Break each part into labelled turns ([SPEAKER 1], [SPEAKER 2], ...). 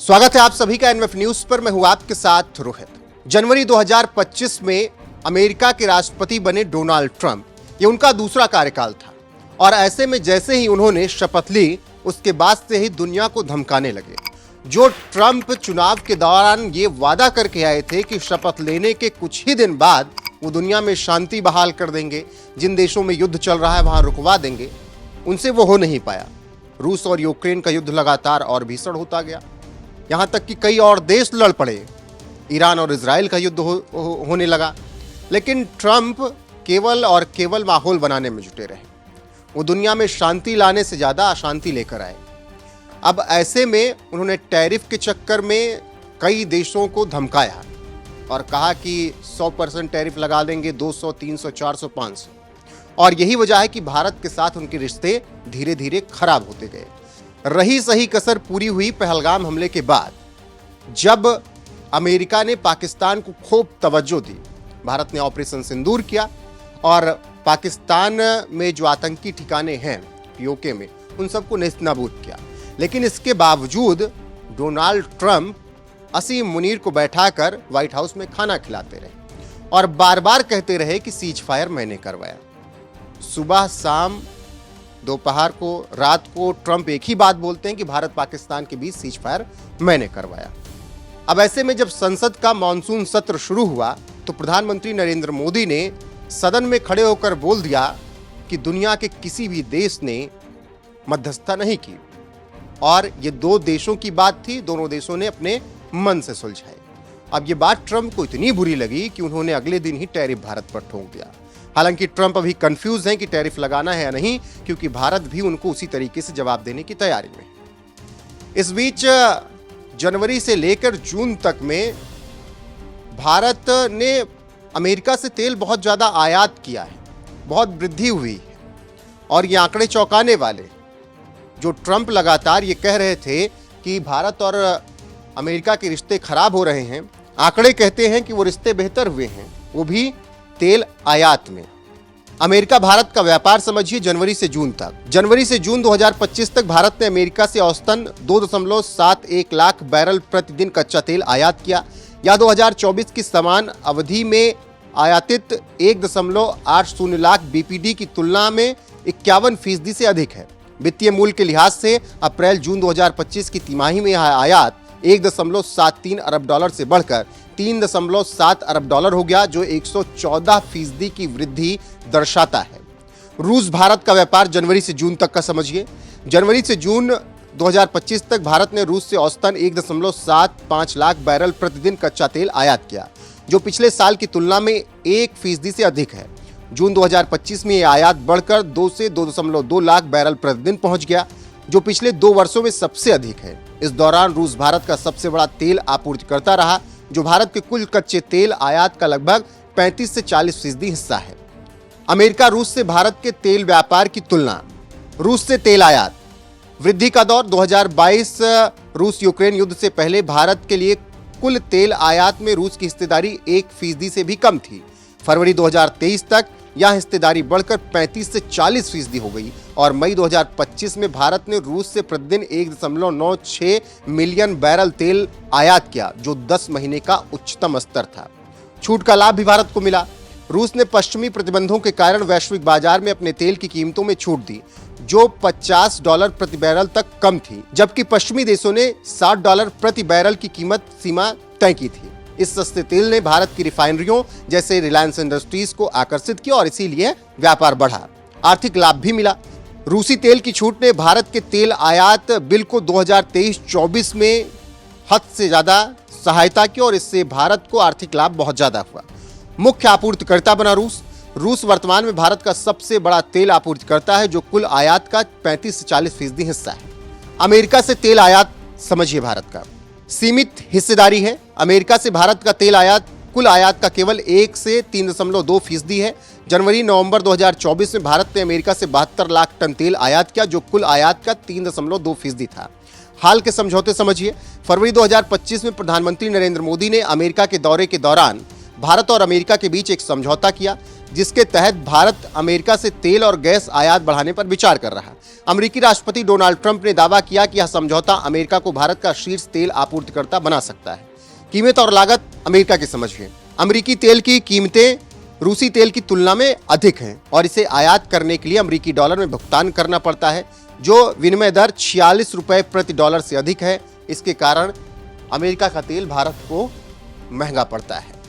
[SPEAKER 1] स्वागत है आप सभी का एनएफ न्यूज पर। मैं हूं आपके साथ रोहित। जनवरी 2025 में अमेरिका के राष्ट्रपति बने डोनाल्ड ट्रंप। ये उनका दूसरा कार्यकाल था और ऐसे में जैसे ही उन्होंने शपथ ली उसके बाद से ही दुनिया को धमकाने लगे। जो ट्रंप चुनाव के दौरान ये वादा करके आए थे कि शपथ लेने के कुछ ही दिन बाद वो दुनिया में शांति बहाल कर देंगे, जिन देशों में युद्ध चल रहा है वहां रुकवा देंगे, उनसे वो हो नहीं पाया। रूस और यूक्रेन का युद्ध लगातार और भीषण होता गया, यहां तक कि कई और देश लड़ पड़े। ईरान और इजराइल का युद्ध होने लगा, लेकिन ट्रंप केवल और केवल माहौल बनाने में जुटे रहे। वो दुनिया में शांति लाने से ज्यादा अशांति लेकर आए। अब ऐसे में उन्होंने टैरिफ के चक्कर में कई देशों को धमकाया और कहा कि 100% टैरिफ लगा देंगे, 200, 300, 400, 500। और यही वजह है कि भारत के साथ उनके रिश्ते धीरे धीरे खराब होते गए। रही सही कसर पूरी हुई पहलगाम हमले के बाद, जब अमेरिका ने पाकिस्तान को खूब तवज्जो दी। भारत ने ऑपरेशन सिंदूर किया और पाकिस्तान में जो आतंकी ठिकाने हैं पीओके में, उन सबको नेस्तनाबूद किया। लेकिन इसके बावजूद डोनाल्ड ट्रंप असीम मुनीर को बैठाकर व्हाइट हाउस में खाना खिलाते रहे और बार बार कहते रहे कि सीज फायर मैंने करवाया। सुबह शाम दोपहर को रात को ट्रंप एक ही बात बोलते हैं कि भारत पाकिस्तान के बीच सीज फायर मैंने करवाया। अब ऐसे में जब संसद का मॉनसून सत्र शुरू हुआ तो प्रधानमंत्री नरेंद्र मोदी ने सदन में खड़े होकर बोल दिया कि दुनिया के किसी भी देश ने मध्यस्थता नहीं की और ये दो देशों की बात थी, दोनों देशों ने अपने मन से सुलझाई। अब ये बात ट्रंप को इतनी बुरी लगी कि उन्होंने अगले दिन ही टैरिफ भारत पर ठोक दिया। हालांकि ट्रंप अभी कंफ्यूज हैं कि टैरिफ लगाना है या नहीं, क्योंकि भारत भी उनको उसी तरीके से जवाब देने की तैयारी में। इस बीच जनवरी से लेकर जून तक में भारत ने अमेरिका से तेल बहुत ज्यादा आयात किया है, बहुत वृद्धि हुई है और ये आंकड़े चौंकाने वाले। जो ट्रंप लगातार ये कह रहे थे कि भारत और अमेरिका के रिश्ते खराब हो रहे हैं, आंकड़े कहते हैं कि वो रिश्ते बेहतर हुए हैं, वो भी तेल आयात में। अमेरिका भारत का व्यापार समझिए जनवरी से जून तक। जनवरी से जून 2025 तक भारत ने अमेरिका से औसतन 2.71 लाख बैरल प्रतिदिन कच्चा तेल आयात किया। या 2024 की समान अवधि में आयातित 1.80 लाख बीपीडी की तुलना में 51% से अधिक है। वित्तीय मूल्य के लिहाज से अप्रैल जून 2025 की तिमाही में यह आयात 1.73 अरब डॉलर से बढ़कर 3.7 अरब डॉलर हो गया, जो 114% की वृद्धि दर्शाता है। रूस भारत का व्यापार जनवरी से जून तक का समझिए। जनवरी से जून 2025 तक भारत ने रूस से औसतन 1.75 लाख बैरल प्रतिदिन कच्चा तेल आयात किया, जो पिछले साल की तुलना में 1% से अधिक है। जून 2025 में यह आयात बढ़कर 2 से 2.2 लाख बैरल प्रतिदिन पहुंच गया, जो पिछले 2 वर्षों में सबसे अधिक है। इस दौरान रूस भारत का सबसे बड़ा तेल आपूर्तिकर्ता रहा, जो भारत के कुल कच्चे तेल आयात का लगभग 35 से 40% हिस्सा है। अमेरिका रूस से भारत के तेल व्यापार की तुलना। रूस से तेल आयात वृद्धि का दौर 2022 रूस यूक्रेन युद्ध से पहले भारत के लिए कुल तेल आयात में रूस की हिस्सेदारी 1% से भी कम थी। फरवरी 2023 तक यह हिस्सेदारी बढ़कर 35 से 40% हो गई और मई 2025 में भारत ने रूस से प्रतिदिन 1.96 मिलियन बैरल तेल आयात किया, जो 10 महीने का उच्चतम स्तर था। छूट का लाभ भी भारत को मिला। रूस ने पश्चिमी प्रतिबंधों के कारण वैश्विक बाजार में अपने तेल की कीमतों में छूट दी, जो $50 प्रति बैरल तक कम थी, जबकि पश्चिमी देशों ने $60 प्रति बैरल की कीमत सीमा तय की थी। इस सस्ते तेल ने भारत की रिफाइनरियों जैसे रिलायंस इंडस्ट्रीज को आकर्षित किया और इसीलिए व्यापार बढ़ा। आर्थिक लाभ भी मिला। रूसी तेल की छूट ने भारत के तेल आयात बिल को 2023-24 में हद से ज्यादा सहायता की और इससे भारत को आर्थिक लाभ बहुत ज्यादा हुआ। मुख्य आपूर्तिकर्ता बना रूस। रूस वर्तमान में भारत का सबसे बड़ा तेल आपूर्तिकर्ता है, जो कुल आयात का 35 से 40% हिस्सा है। अमेरिका से तेल आयात समझिए भारत का सीमित हिस्सेदारी है। अमेरिका से भारत का तेल आयात कुल आयात का केवल 1 से 3.2% है। जनवरी नवंबर 2024 में भारत ने अमेरिका से 72 लाख टन तेल आयात किया, जो कुल आयात का 3.2% था। हाल के समझौते समझिए। फरवरी 2025 में प्रधानमंत्री नरेंद्र मोदी ने अमेरिका के दौरे के दौरान भारत और अमेरिका के बीच एक समझौता किया, जिसके तहत भारत अमेरिका से तेल और गैस आयात बढ़ाने पर विचार कर रहा है। अमेरिकी राष्ट्रपति डोनाल्ड ट्रंप ने दावा किया कि यह समझौता अमेरिका को भारत का शीर्ष तेल आपूर्तिकर्ता बना सकता है। कीमत और लागत अमेरिका की समझिए। अमेरिकी तेल की कीमतें रूसी तेल की तुलना में अधिक हैं और इसे आयात करने के लिए अमेरिकी डॉलर में भुगतान करना पड़ता है, जो विनिमय दर 46 रुपए प्रति डॉलर से अधिक है। इसके कारण अमेरिका का तेल भारत को महंगा पड़ता है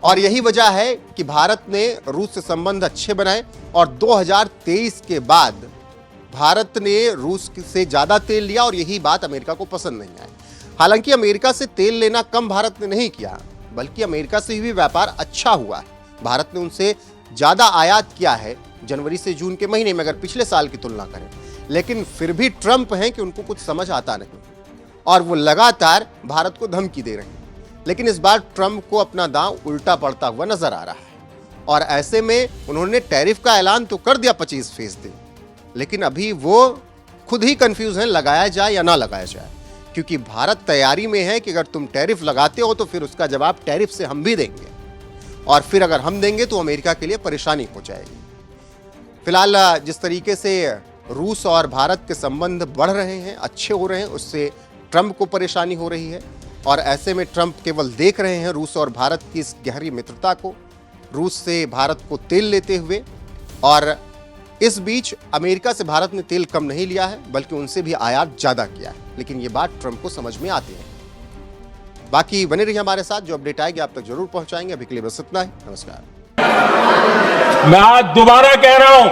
[SPEAKER 1] और यही वजह है कि भारत ने रूस से संबंध अच्छे बनाए और 2023 के बाद भारत ने रूस से ज्यादा तेल लिया और यही बात अमेरिका को पसंद नहीं आई। हालांकि अमेरिका से तेल लेना कम भारत ने नहीं किया, बल्कि अमेरिका से भी व्यापार अच्छा हुआ है। भारत ने उनसे ज्यादा आयात किया है जनवरी से जून के महीने में, अगर पिछले साल की तुलना करें। लेकिन फिर भी ट्रंप हैं कि उनको कुछ समझ आता नहीं और वो लगातार भारत को धमकी दे रहे हैं। लेकिन इस बार ट्रंप को अपना दांव उल्टा पड़ता हुआ नजर आ रहा है और ऐसे में उन्होंने टैरिफ का ऐलान तो कर दिया 25%, लेकिन अभी वो खुद ही कंफ्यूज हैं लगाया जाए या ना लगाया जाए, क्योंकि भारत तैयारी में है कि अगर तुम टैरिफ लगाते हो तो फिर उसका जवाब टैरिफ से हम भी देंगे और फिर अगर हम देंगे तो अमेरिका के लिए परेशानी हो जाएगी। फिलहाल जिस तरीके से रूस और भारत के संबंध बढ़ रहे हैं, अच्छे हो रहे हैं, उससे ट्रंप को परेशानी हो रही है और ऐसे में ट्रंप केवल देख रहे हैं रूस और भारत की इस गहरी मित्रता को, रूस से भारत को तेल लेते हुए। और इस बीच अमेरिका से भारत ने तेल कम नहीं लिया है, बल्कि उनसे भी आयात ज्यादा किया है। लेकिन ये बात ट्रंप को समझ में आती है। बाकी बने रहिए हमारे साथ, जो अपडेट आएगी आप तक जरूर पहुंचाएंगे। अभी के लिए बस इतना ही। नमस्कार।
[SPEAKER 2] मैं आज दोबारा कह रहा हूं,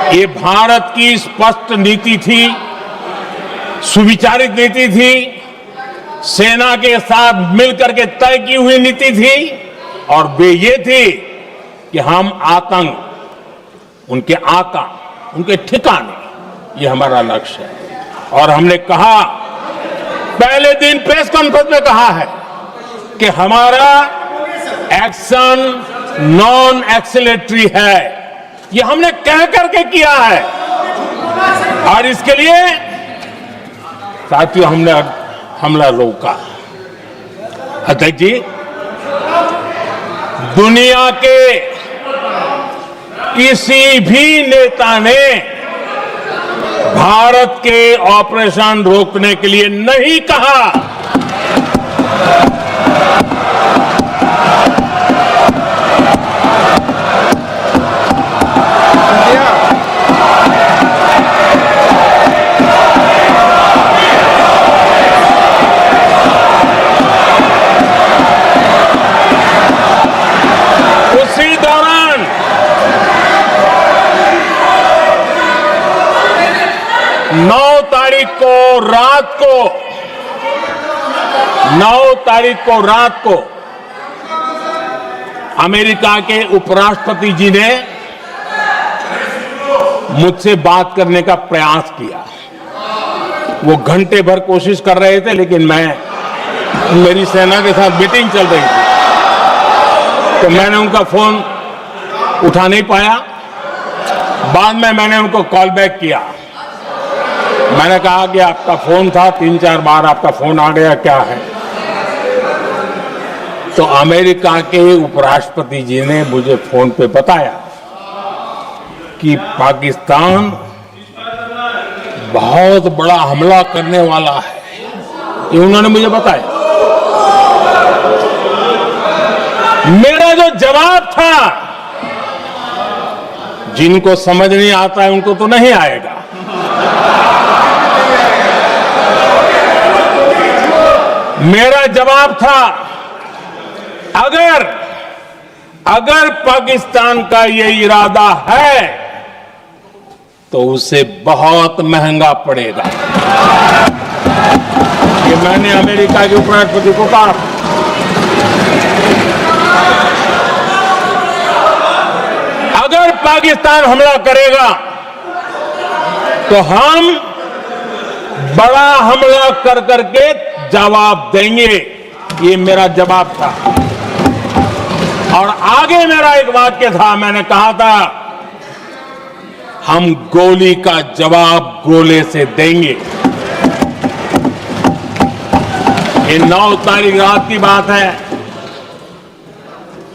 [SPEAKER 2] ये भारत की स्पष्ट नीति थी, सुविचारित नीति थी, सेना के साथ मिलकर के तय की हुई नीति थी और वे ये थी कि हम आतंक, उनके आका, उनके ठिकाने, ये हमारा लक्ष्य है। और हमने कहा, पहले दिन प्रेस कॉन्फ्रेंस में कहा है कि हमारा एक्शन नॉन एक्सेलेटरी है। ये हमने कह करके किया है और इसके लिए साथियों हमने हमला रोका। अध्यक्ष जी, दुनिया के किसी भी नेता ने भारत के ऑपरेशन रोकने के लिए नहीं कहा। उसी दौरान 9 तारीख को रात को अमेरिका के उपराष्ट्रपति जी ने मुझसे बात करने का प्रयास किया। वो घंटे भर कोशिश कर रहे थे, लेकिन मेरी सेना के साथ मीटिंग चल रही थी, तो मैंने उनका फोन उठा नहीं पाया। बाद में मैंने उनको कॉल बैक किया। मैंने कहा कि आपका फोन था, 3-4 बार आपका फोन आ गया, क्या है? तो अमेरिका के उपराष्ट्रपति जी ने मुझे फोन पे बताया कि पाकिस्तान बहुत बड़ा हमला करने वाला है, ये उन्होंने मुझे बताया। मेरा जो जवाब था, जिनको समझ नहीं आता है उनको तो नहीं आएगा, मेरा जवाब था, अगर पाकिस्तान का ये इरादा है तो उसे बहुत महंगा पड़ेगा। ये मैंने अमेरिका के उपराष्ट्रपति को कहा। अगर पाकिस्तान हमला करेगा तो हम बड़ा हमला कर करके जवाब देंगे, ये मेरा जवाब था। और आगे मेरा एक वाक्य था, मैंने कहा था, हम गोली का जवाब गोले से देंगे। ये 9 तारीख रात की बात है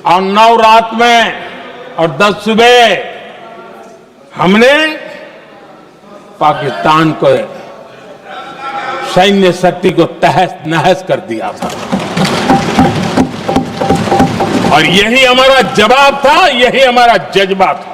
[SPEAKER 2] और 9 रात में और 10 सुबह हमने पाकिस्तान को सैन्य शक्ति को तहस नहस कर दिया था। और यही हमारा जवाब था, यही हमारा जज्बा था।